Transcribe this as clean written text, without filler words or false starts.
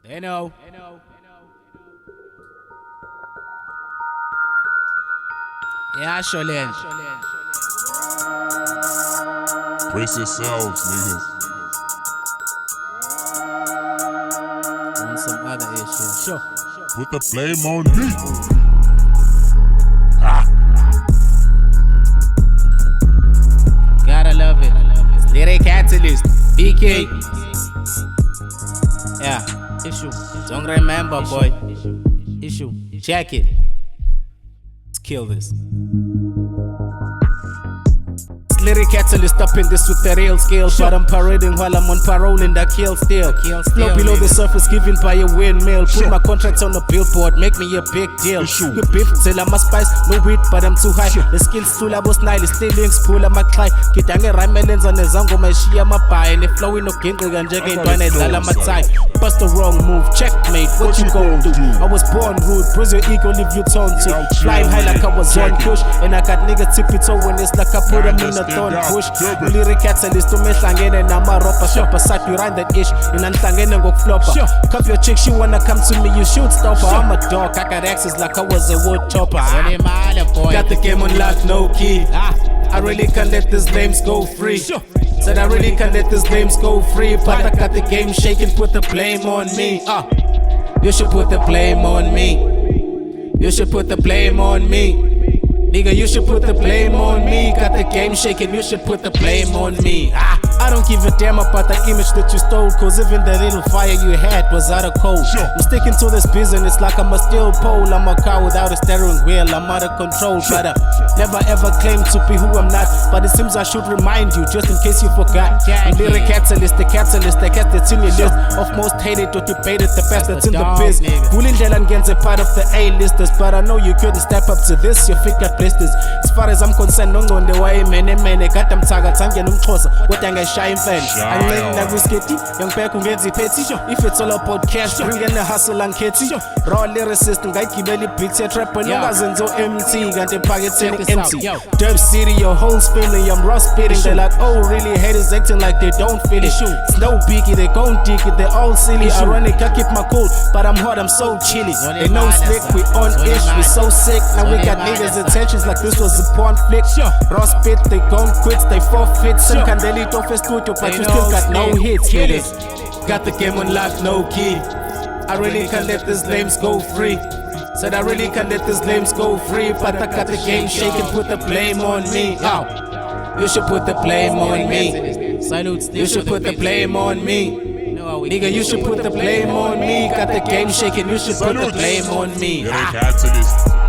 They know. Yeah, Sholin. Brace yourselves, niggas. On some other issue. Sure. Put the blame on me. Gotta love it. It's Lyricatalist. BK. Yeah. Issue. Don't remember, boy. Issue. Check it. Let's kill this. Lyricatalist up in this with the real skill. But I'm parading while I'm on parole and I kill still. Flow below the surface given by a windmill. Put my contracts on the billboard, make me a big deal. Good beef, till I'm a spice, no wheat, but I'm too high. The skills too labo snile, still links pull I'm a cry. Kitange rhymelens on the zango, my shia my pie. And if flowing no king and jagging to an edala my tie. Bust the wrong move, checkmate, what you gon' do? I was born rude, bruise your ego, leave you tongue to. Flying high like I was on push. And I got niggas tippy toe when it's like I put them in a thorn bush. Lyricatalist to me slangene na maropa shopper. Sat you run that ish in anhlangene ngokuflopper. Cuff your chick, she wanna come to me, you shoot stopper. I'm a dog, I got axes like I was a wood chopper. Got the game on lock, no key. I really can't let these names go free. Said I really can't let these names go free. But I got the game shaking, put the blame on me. You should put the blame on me. You should put the blame on me. Nigga, you should put the blame on me. Got the game shaking, you should put the blame on me. I don't give a damn about the image that you stole, cause even the little fire you had was out of cold. I'm sticking to this business like I'm a steel pole. I'm a car without a steering wheel, I'm out of control. But I never ever claim to be who I'm not. But it seems I should remind you, just in case you forgot. I'm Lyricatalist, the catalyst, the cat that's in your list of most hated or debated, the best that's in the biz. Bullying Jalangen's a part of the A-listers, but I know you couldn't step up to this, your feet got blisters. As far as I'm concerned, no one the way, man, got them targets, I'm getting closer. What I got shy in fan. I'm laying like whiskey, young pair who gets the petty. If it's all about cash, bring in the hustle and kitty. Raw lyricist, guy kibeli beats your trap, but no doesn't do empty, got the pockets in empty. Derp City, your whole spinning, I'm raw spitting. They're like, oh, really, haters acting like they don't feel it. It's no biggie, they gon' dig it, they're all silly. Ironic, I keep my cool, but I'm hot, I'm so chilly. They know slick, we on ish, we so sick. Now we got niggas' attentions like this was a porn flick. Raw spit, they gon' quit, they forfeit. Some can delete off a studio, but you still got no hits. Got the game on lock, no key. I really can't let these names go free. Said I really can't let these names go free. But I got the game shaking, put the blame on me. You should put the blame on me. You should put the blame on me. Nigga, you should put the blame on me. Got the game shaking, you should put the blame on me. Lyricatalist.